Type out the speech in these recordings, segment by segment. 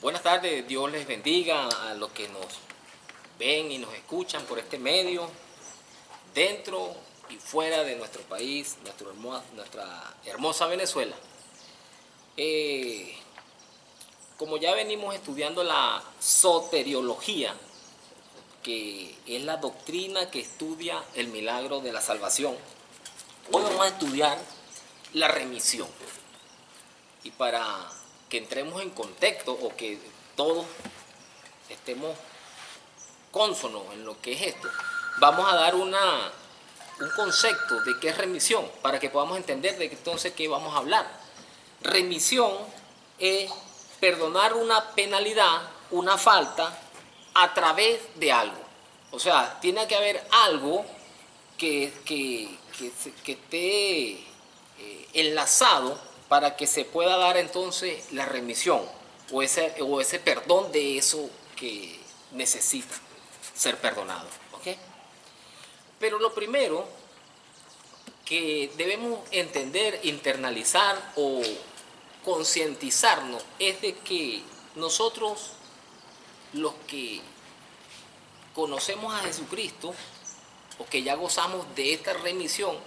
Buenas tardes, Dios les bendiga a los que nos ven y nos escuchan por este medio, dentro y fuera de nuestro país, nuestra hermosa Venezuela. Como ya venimos estudiando la soteriología, que es la doctrina que estudia el milagro de la salvación, hoy vamos a estudiar la remisión. Y para que entremos en contexto o que todos estemos cónsonos en lo que es esto, vamos a dar un concepto de qué es remisión para que podamos entender de entonces qué vamos a hablar. Remisión es perdonar una penalidad, una falta, a través de algo. O sea, tiene que haber algo que esté enlazado para que se pueda dar entonces la remisión o ese perdón de eso que necesita ser perdonado. ¿Okay? Pero lo primero que debemos entender, internalizar o concientizarnos es de que nosotros, los que conocemos a Jesucristo o que ya gozamos de esta remisión,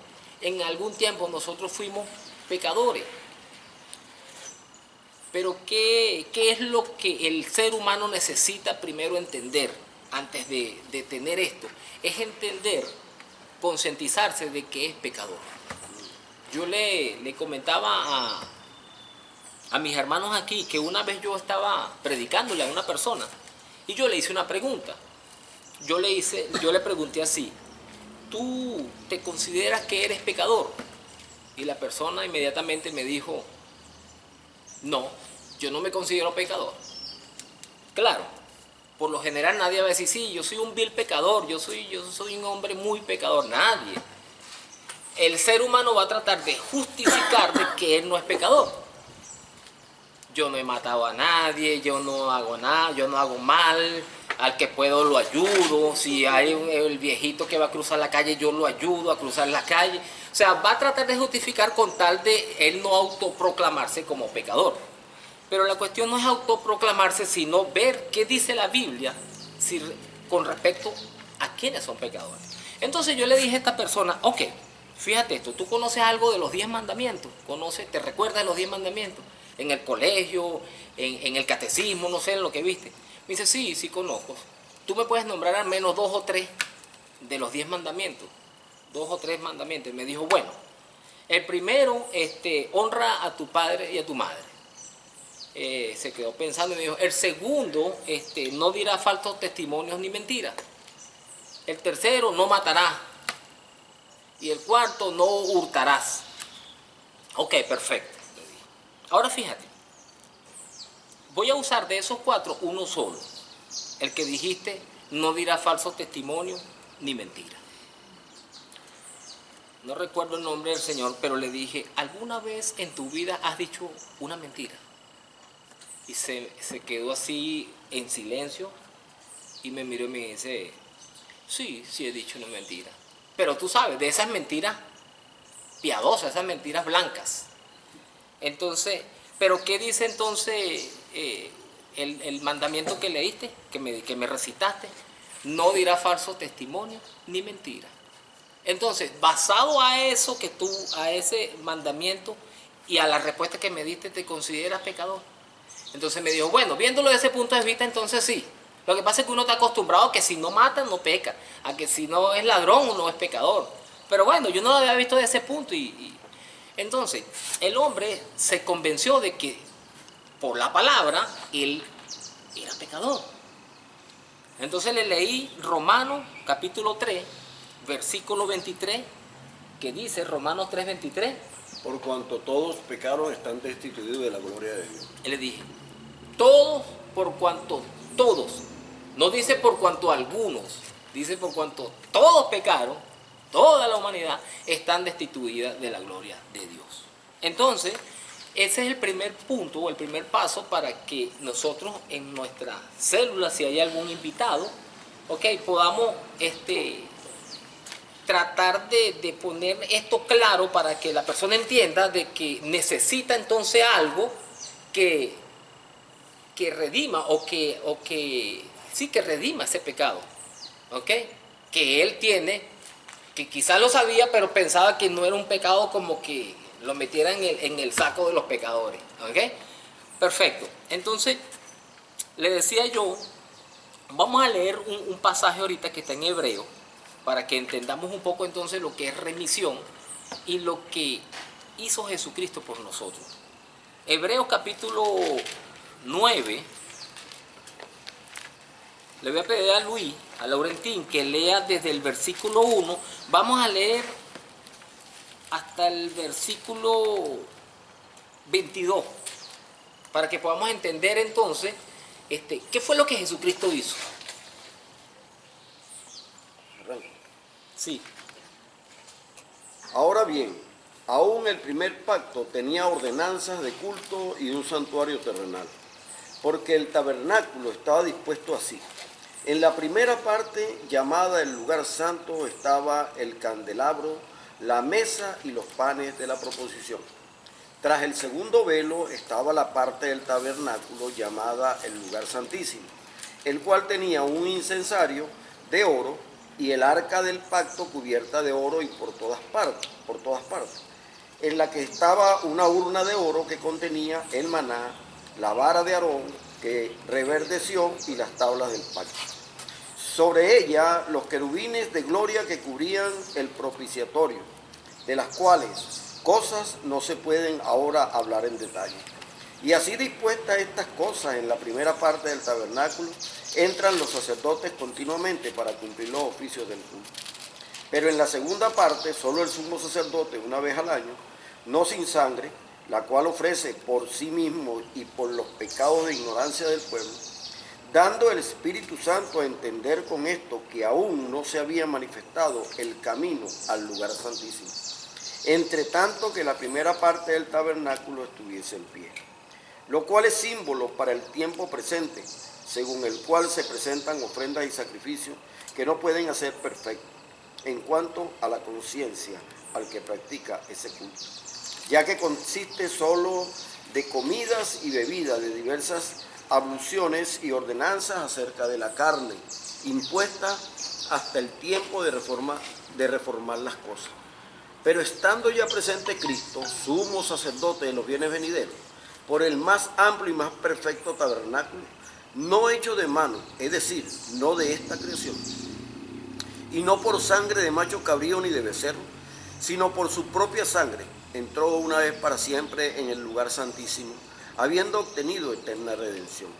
en algún tiempo nosotros fuimos pecadores. Pero ¿qué es lo que el ser humano necesita primero entender antes de tener esto? Es entender, concientizarse de que es pecador. Yo le comentaba a mis hermanos aquí que una vez yo estaba predicándole a una persona y yo le hice una pregunta. Yo le pregunté así: ¿tú te consideras que eres pecador? Y la persona inmediatamente me dijo: no, yo no me considero pecador. Claro, por lo general nadie va a decir: sí, yo soy un vil pecador, yo soy un hombre muy pecador. Nadie. El ser humano va a tratar de justificar de que él no es pecador. Yo no he matado a nadie, yo no hago nada, yo no hago mal, al que puedo lo ayudo, si hay el viejito que va a cruzar la calle, yo lo ayudo a cruzar la calle. O sea, va a tratar de justificar con tal de él no autoproclamarse como pecador. Pero la cuestión no es autoproclamarse, sino ver qué dice la Biblia con respecto a quiénes son pecadores. Entonces yo le dije a esta persona: ok, fíjate esto, ¿tú conoces algo de los 10 mandamientos? ¿Te recuerdas de los 10 mandamientos? En el colegio, en el catecismo, no sé, en lo que viste. Me dice: sí conozco. ¿Tú me puedes nombrar al menos 2 o 3 de los 10 mandamientos? 2 o 3 mandamientos. Y me dijo: bueno, el primero, honra a tu padre y a tu madre. Se quedó pensando y me dijo: el segundo, no dirá falsos testimonios ni mentiras. El tercero, no matarás. Y el cuarto, no hurtarás. Ok, perfecto. Ahora fíjate, voy a usar de esos 4 uno solo. El que dijiste: no dirá falsos testimonios ni mentiras. No recuerdo el nombre del Señor, pero le dije: ¿alguna vez en tu vida has dicho una mentira? Y se quedó así en silencio y me miró y me dice: sí he dicho una mentira. Pero tú sabes, de esas mentiras piadosas, esas mentiras blancas. Entonces, ¿pero qué dice entonces el mandamiento que leíste, que me recitaste? No dirá falso testimonio ni mentira. Entonces, basado a eso a ese mandamiento y a la respuesta que me diste, ¿te consideras pecador? Entonces me dijo: bueno, viéndolo desde ese punto de vista, entonces sí. Lo que pasa es que uno está acostumbrado a que si no mata, no peca. A que si no es ladrón, uno es pecador. Pero bueno, yo no lo había visto desde ese punto. Entonces, el hombre se convenció de que por la palabra él era pecador. Entonces le leí Romanos capítulo 3, versículo 23, que dice, Romanos 3, 23. Por cuanto todos pecaron, están destituidos de la gloria de Dios. Y le dije: todos, por cuanto todos. No dice por cuanto algunos, dice por cuanto todos pecaron, toda la humanidad están destituidas de la gloria de Dios. Entonces, ese es el primer punto o el primer paso para que nosotros en nuestra célula, si hay algún invitado, podamos tratar de poner esto claro para que la persona entienda de que necesita entonces algo que que redima sí, que redima ese pecado, ¿ok? Que él tiene, que quizás lo sabía, pero pensaba que no era un pecado como que lo metiera en el saco de los pecadores, ¿ok? Perfecto. Entonces, le decía yo, vamos a leer un pasaje ahorita que está en Hebreo, para que entendamos un poco entonces lo que es remisión y lo que hizo Jesucristo por nosotros. Hebreos capítulo 9. Le voy a pedir a Luis, a Laurentín, que lea desde el versículo 1. Vamos a leer hasta el versículo 22, para que podamos entender entonces qué fue lo que Jesucristo hizo. Sí. Ahora bien, aún el primer pacto tenía ordenanzas de culto y un santuario terrenal, porque el tabernáculo estaba dispuesto así. En la primera parte, llamada el lugar santo, estaba el candelabro, la mesa y los panes de la proposición. Tras el segundo velo estaba la parte del tabernáculo llamada el lugar santísimo, el cual tenía un incensario de oro y el arca del pacto cubierta de oro y por todas partes, en la que estaba una urna de oro que contenía el maná, la vara de Aarón que reverdeció y las tablas del pacto. Sobre ella los querubines de gloria que cubrían el propiciatorio, de las cuales cosas no se pueden ahora hablar en detalle. Y así dispuestas estas cosas en la primera parte del tabernáculo, entran los sacerdotes continuamente para cumplir los oficios del culto. Pero en la segunda parte, solo el sumo sacerdote una vez al año, no sin sangre, la cual ofrece por sí mismo y por los pecados de ignorancia del pueblo, dando el Espíritu Santo a entender con esto que aún no se había manifestado el camino al lugar santísimo, entre tanto que la primera parte del tabernáculo estuviese en pie, lo cual es símbolo para el tiempo presente, según el cual se presentan ofrendas y sacrificios que no pueden hacer perfectos en cuanto a la conciencia al que practica ese culto, ya que consiste solo de comidas y bebidas de diversas abluciones y ordenanzas acerca de la carne, impuesta hasta el tiempo de reformar las cosas. Pero estando ya presente Cristo, sumo sacerdote de los bienes venideros, por el más amplio y más perfecto tabernáculo, no hecho de mano, es decir, no de esta creación, y no por sangre de macho cabrío ni de becerro, sino por su propia sangre, entró una vez para siempre en el lugar santísimo, habiendo obtenido eterna redención.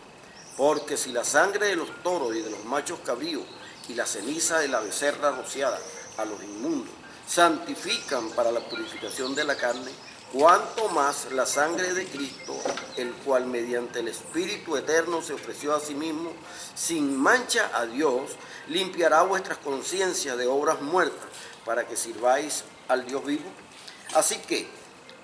Porque si la sangre de los toros y de los machos cabríos y la ceniza de la becerra rociada a los inmundos santifican para la purificación de la carne, cuanto más la sangre de Cristo, el cual mediante el Espíritu eterno se ofreció a sí mismo sin mancha a Dios, limpiará vuestras conciencias de obras muertas para que sirváis al Dios vivo. Así que,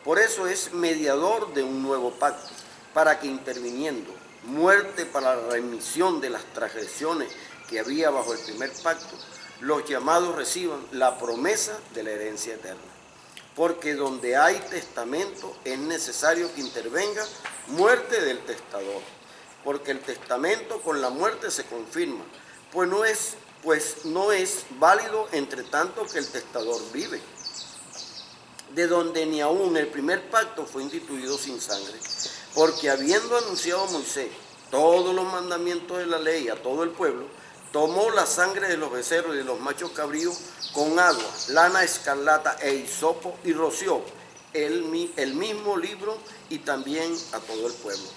por eso es mediador de un nuevo pacto, para que interviniendo muerte para la remisión de las transgresiones que había bajo el primer pacto, los llamados reciban la promesa de la herencia eterna. Porque donde hay testamento es necesario que intervenga muerte del testador, porque el testamento con la muerte se confirma, pues no es válido entre tanto que el testador vive, de donde ni aún el primer pacto fue instituido sin sangre, porque habiendo anunciado Moisés todos los mandamientos de la ley a todo el pueblo, tomó la sangre de los becerros y de los machos cabríos con agua, lana escarlata e hisopo y roció el mismo libro y también a todo el pueblo,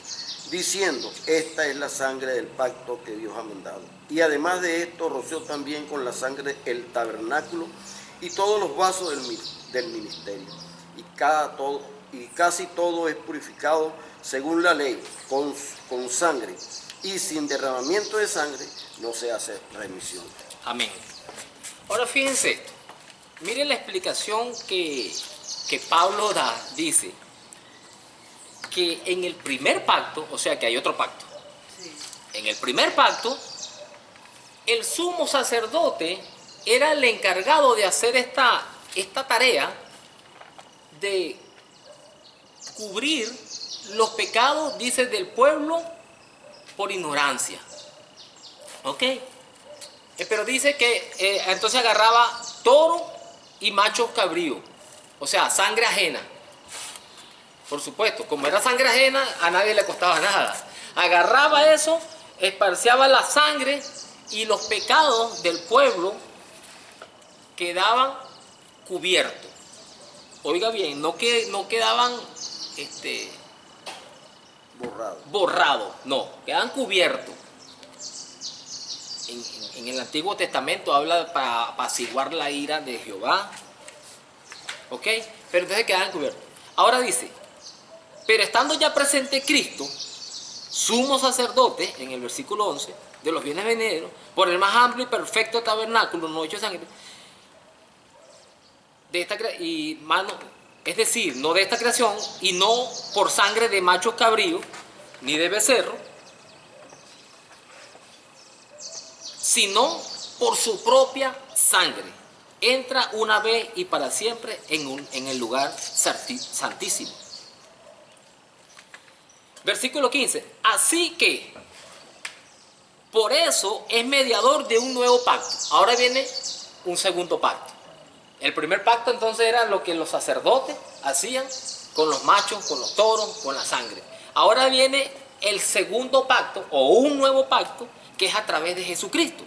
diciendo, esta es la sangre del pacto que Dios ha mandado. Y además de esto roció también con la sangre el tabernáculo y todos los vasos del ministerio. Y casi todo es purificado según la ley, con sangre, y sin derramamiento de sangre no se hace remisión. Amén. Ahora fíjense esto. Miren la explicación que Pablo da. Dice que en el primer pacto, o sea que hay otro pacto. Sí. En el primer pacto, el sumo sacerdote era el encargado de hacer esta tarea de cubrir los pecados, dice, del pueblo por ignorancia. ¿Ok? Pero dice que entonces agarraba toro y machos cabríos, o sea, sangre ajena. Por supuesto, como era sangre ajena, a nadie le costaba nada. Agarraba eso, esparciaba la sangre y los pecados del pueblo quedaban cubiertos. Oiga bien, no quedaban borrados, no, quedaban cubiertos. En el Antiguo Testamento habla para apaciguar la ira de Jehová. ¿Ok? Pero entonces quedaban cubiertos. Ahora dice, pero estando ya presente Cristo, sumo sacerdote, en el versículo 11, de los bienes venideros, por el más amplio y perfecto tabernáculo, no hecho de sangre, es decir, no de esta creación, y no por sangre de machos cabríos, ni de becerro, sino por su propia sangre. Entra una vez y para siempre en el lugar santísimo. Versículo 15. Así que, por eso es mediador de un nuevo pacto. Ahora viene un segundo pacto. El primer pacto entonces era lo que los sacerdotes hacían con los machos, con los toros, con la sangre. Ahora viene el segundo pacto o un nuevo pacto que es a través de Jesucristo.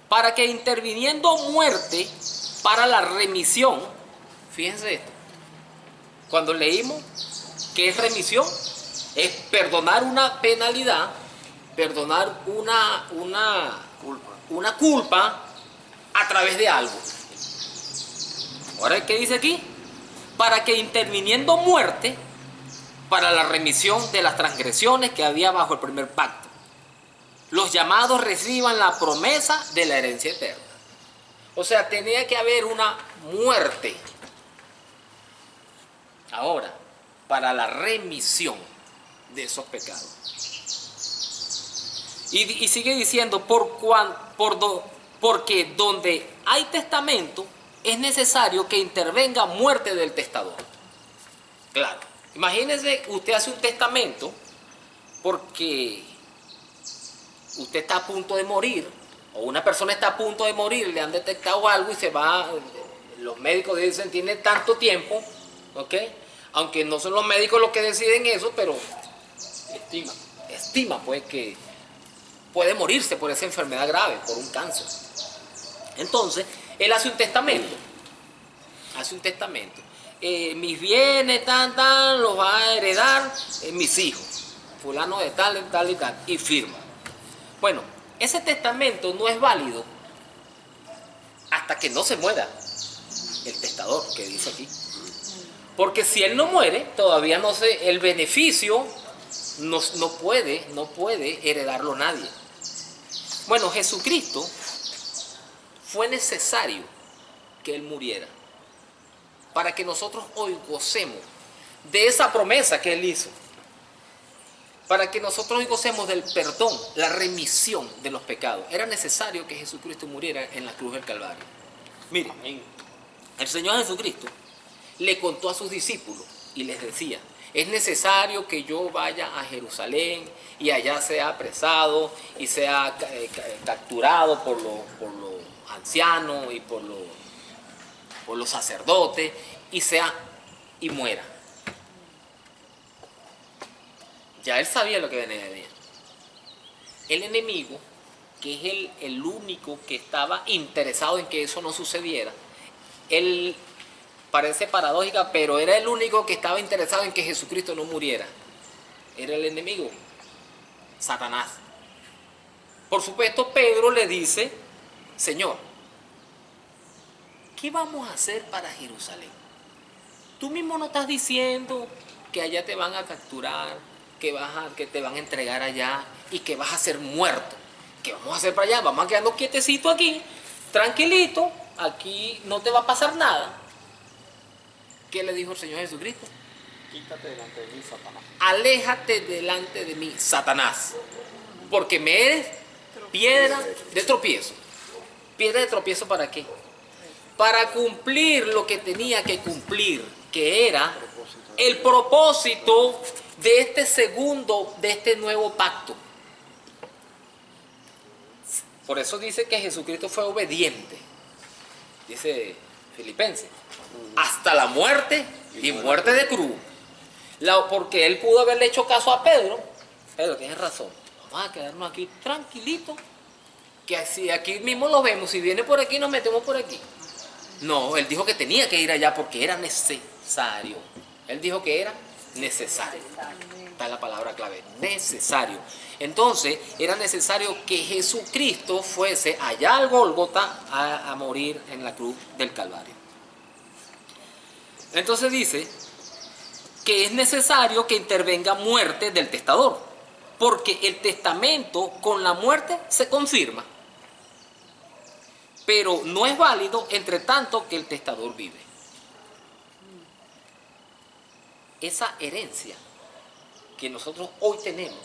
Para que interviniendo muerte para la remisión, fíjense esto, cuando leímos que es remisión, es perdonar una penalidad, perdonar una culpa a través de algo. Ahora, ¿qué dice aquí? Para que interviniendo muerte para la remisión de las transgresiones que había bajo el primer pacto, los llamados reciban la promesa de la herencia eterna. O sea, tenía que haber una muerte ahora para la remisión de esos pecados. Y sigue diciendo, porque donde hay testamento es necesario que intervenga muerte del testador. Claro, imagínense, usted hace un testamento porque usted está a punto de morir, o una persona está a punto de morir, le han detectado algo y se va, los médicos dicen tiene tanto tiempo, ¿ok? Aunque no son los médicos los que deciden eso, pero estima pues que puede morirse por esa enfermedad grave, por un cáncer. Entonces, él hace un testamento, mis bienes, los va a heredar mis hijos, fulano de tal y tal, y firma. Bueno, ese testamento no es válido hasta que no se muera el testador, que dice aquí. Porque si él no muere, todavía no sé, el beneficio no puede heredarlo nadie. Bueno, Jesucristo fue necesario que él muriera para que nosotros hoy gocemos de esa promesa que él hizo. Para que nosotros hoy gocemos del perdón, la remisión de los pecados. Era necesario que Jesucristo muriera en la cruz del Calvario. Miren, el Señor Jesucristo le contó a sus discípulos y les decía, es necesario que yo vaya a Jerusalén y allá sea apresado y sea capturado por los ancianos y por los sacerdotes y muera. Ya él sabía lo que venía. El enemigo, que es el único que estaba interesado en que eso no sucediera, él parece paradójica, pero era el único que estaba interesado en que Jesucristo no muriera. Era el enemigo, Satanás. Por supuesto, Pedro le dice, Señor, ¿qué vamos a hacer para Jerusalén? Tú mismo no estás diciendo que allá te van a capturar, que te van a entregar allá y que vas a ser muerto. ¿Qué vamos a hacer para allá? Vamos a quedarnos quietecitos aquí, tranquilito, aquí no te va a pasar nada. ¿Qué le dijo el Señor Jesucristo? Quítate delante de mí, Satanás. Aléjate delante de mí, Satanás, porque me eres piedra de tropiezo. ¿Piedra de tropiezo para qué? Para cumplir lo que tenía que cumplir, que era el propósito de este nuevo pacto. Por eso dice que Jesucristo fue obediente, dice Filipenses, hasta la muerte y muerte de cruz. Porque él pudo haberle hecho caso a Pedro. Pedro, tienes razón, vamos a quedarnos aquí tranquilitos, que así aquí mismo lo vemos, si viene por aquí nos metemos por aquí. No, él dijo que tenía que ir allá porque era necesario. Él dijo que era necesario. Está la palabra clave, necesario. Entonces, era necesario que Jesucristo fuese allá al Gólgota a morir en la cruz del Calvario. Entonces dice que es necesario que intervenga muerte del testador, porque el testamento con la muerte se confirma, pero no es válido entre tanto que el testador vive. Esa herencia que nosotros hoy tenemos,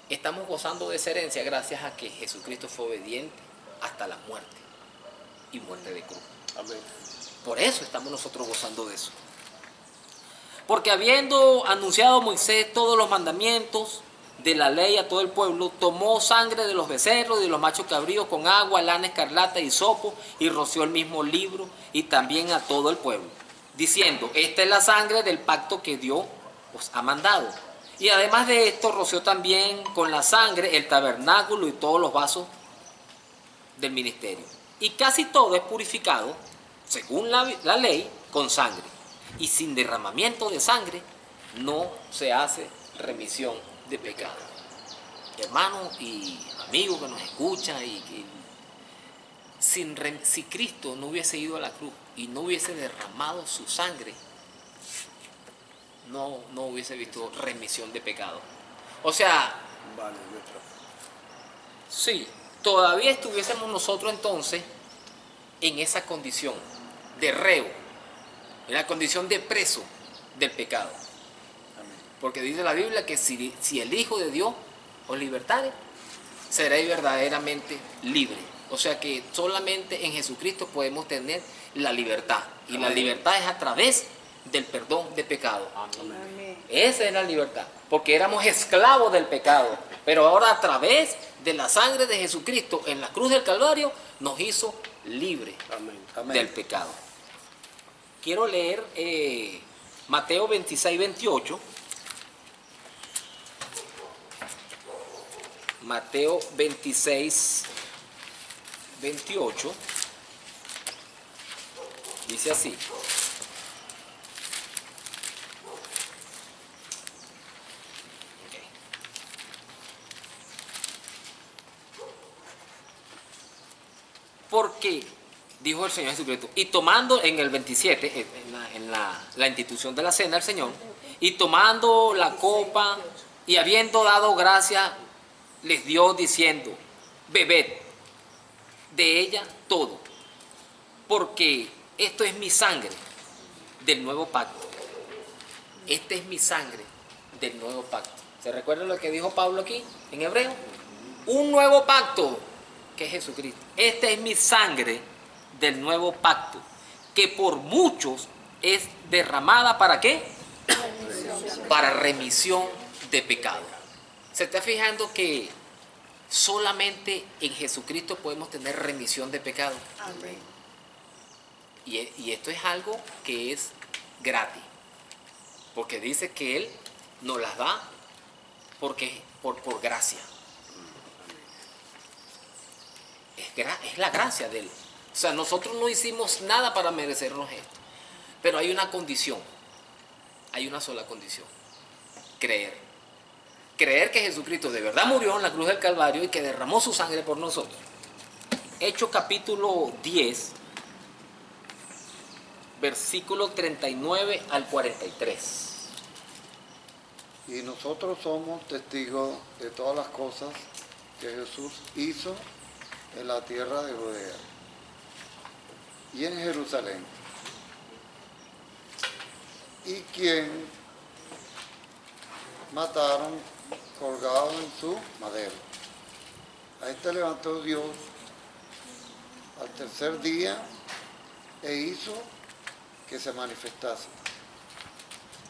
estamos gozando de esa herencia gracias a que Jesucristo fue obediente hasta la muerte y muerte de cruz. Amén. Por eso estamos nosotros gozando de eso. Porque habiendo anunciado Moisés todos los mandamientos de la ley a todo el pueblo, tomó sangre de los becerros y de los machos cabríos con agua, lana escarlata y hisopo, y roció el mismo libro y también a todo el pueblo, diciendo: esta es la sangre del pacto que Dios os ha mandado. Y además de esto, roció también con la sangre el tabernáculo y todos los vasos del ministerio. Y casi todo es purificado, según la ley, con sangre. Y sin derramamiento de sangre no se hace remisión de pecado. Hermanos y amigos que nos escuchan, si Cristo no hubiese ido a la cruz y no hubiese derramado su sangre, no hubiese visto remisión de pecado. O sea, Vale, sí, todavía estuviésemos nosotros entonces en esa condición de reo, en la condición de preso del pecado. Porque dice la Biblia que si el Hijo de Dios os libertare, seréis verdaderamente libres. O sea que solamente en Jesucristo podemos tener la libertad. Y la libertad es a través del perdón de pecado. Amén. Esa es la libertad. Porque éramos esclavos del pecado. Pero ahora a través de la sangre de Jesucristo en la cruz del Calvario nos hizo libres del pecado. Quiero leer Mateo 26, 28. Mateo 26, 28. Dice así. Porque, dijo el Señor Jesucristo, y tomando en el 27, en la institución de la cena del Señor, y tomando la copa y habiendo dado gracias, les dio diciendo: bebed de ella todo, porque esto es mi sangre del nuevo pacto. Esta es mi sangre del nuevo pacto. ¿Se recuerda lo que dijo Pablo aquí en Hebreo? Un nuevo pacto, que es Jesucristo. Esta es mi sangre del nuevo pacto, que por muchos es derramada ¿para qué? Para remisión de pecado. ¿Se está fijando que solamente en Jesucristo podemos tener remisión de pecado? Amén. Y esto es algo que es gratis, porque dice que Él nos las da porque por gracia. Es la gracia de Él. O sea, nosotros no hicimos nada para merecernos esto. Pero hay una condición. Hay una sola condición. Creer. Creer que Jesucristo de verdad murió en la cruz del Calvario y que derramó su sangre por nosotros. Hechos capítulo 10, versículo 39 al 43. Y nosotros somos testigos de todas las cosas que Jesús hizo en la tierra de Judea y en Jerusalén, y quien mataron colgado en su madero. A este levantó Dios al tercer día e hizo que se manifestase,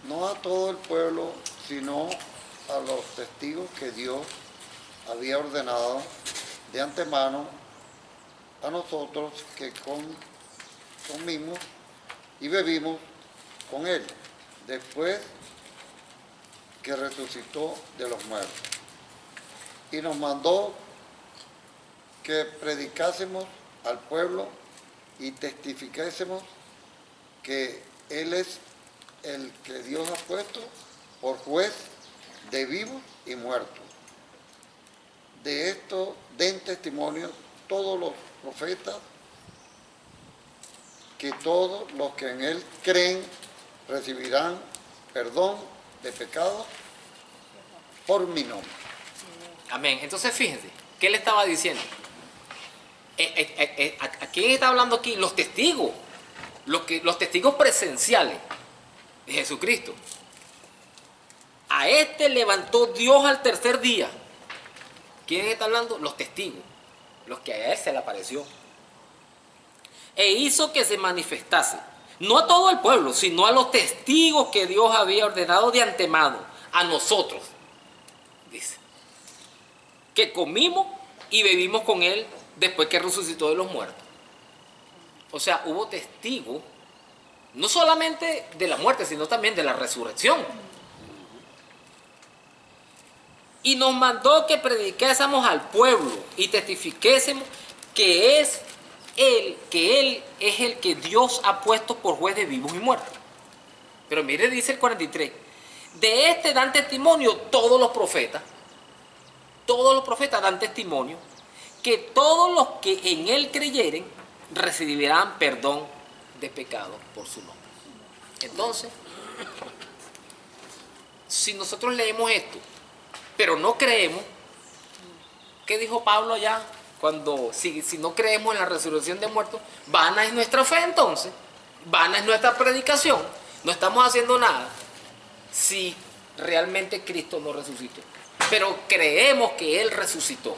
no a todo el pueblo, sino a los testigos que Dios había ordenado de antemano a nosotros que comimos y bebimos con Él, después que resucitó de los muertos. Y nos mandó que predicásemos al pueblo y testificásemos que Él es el que Dios ha puesto por juez de vivos y muertos. De esto den testimonio todos los profetas, que todos los que en Él creen recibirán perdón de pecados por mi nombre. Amén. Entonces fíjense, ¿qué le estaba diciendo? ¿A quién está hablando aquí? Los testigos, los testigos presenciales de Jesucristo. A este levantó Dios al tercer día. ¿Quién está hablando? Los testigos, los que a él se le apareció. E hizo que se manifestase, no a todo el pueblo, sino a los testigos que Dios había ordenado de antemano, a nosotros, dice, que comimos y bebimos con él después que resucitó de los muertos. O sea, hubo testigos, no solamente de la muerte, sino también de la resurrección. Y nos mandó que predicásemos al pueblo y testificásemos que Él es el que Dios ha puesto por juez de vivos y muertos. Pero mire, dice el 43, de este dan testimonio todos los profetas dan testimonio que todos los que en Él creyeren recibirán perdón de pecados por su nombre. Entonces, si nosotros leemos esto, pero no creemos, ¿qué dijo Pablo allá? Cuando, si no creemos en la resurrección de muertos, vana es nuestra fe entonces, vana es nuestra predicación, no estamos haciendo nada si realmente Cristo no resucitó. Pero creemos que Él resucitó,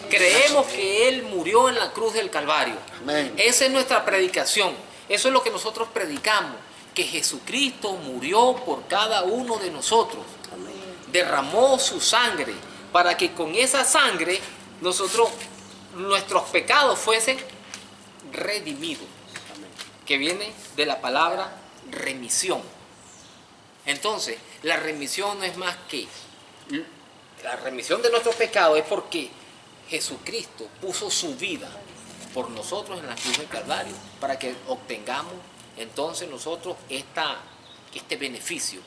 creemos que Él murió en la cruz del Calvario. Amén. Esa es nuestra predicación, eso es lo que nosotros predicamos, que Jesucristo murió por cada uno de nosotros, derramó su sangre para que con esa sangre nuestros pecados fuesen redimidos, que viene de la palabra remisión. Entonces, la remisión no es más que la remisión de nuestros pecados, es porque Jesucristo puso su vida por nosotros en la cruz del Calvario para que obtengamos entonces nosotros este beneficio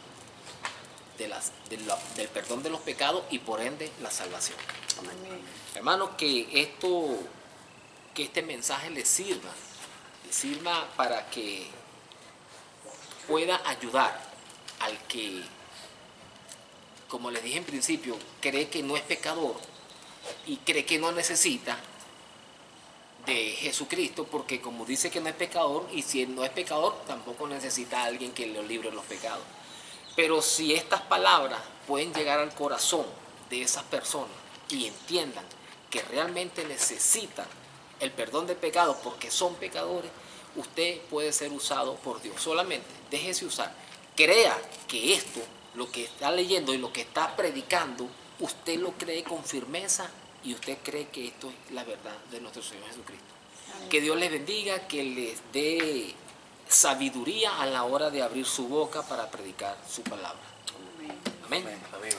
del perdón de los pecados y por ende la salvación. Amén. Hermanos, que este mensaje les sirva para que pueda ayudar al que, como les dije en principio, cree que no es pecador y cree que no necesita de Jesucristo, porque como dice que no es pecador, y si él no es pecador, tampoco necesita a alguien que lo libre de los pecados. Pero si estas palabras pueden llegar al corazón de esas personas y entiendan que realmente necesitan el perdón de pecados porque son pecadores, usted puede ser usado por Dios. Solamente déjese usar. Crea que esto, lo que está leyendo y lo que está predicando, usted lo cree con firmeza y usted cree que esto es la verdad de nuestro Señor Jesucristo. Amén. Que Dios les bendiga, que les dé sabiduría a la hora de abrir su boca para predicar su palabra. Amén. Amén. Amén.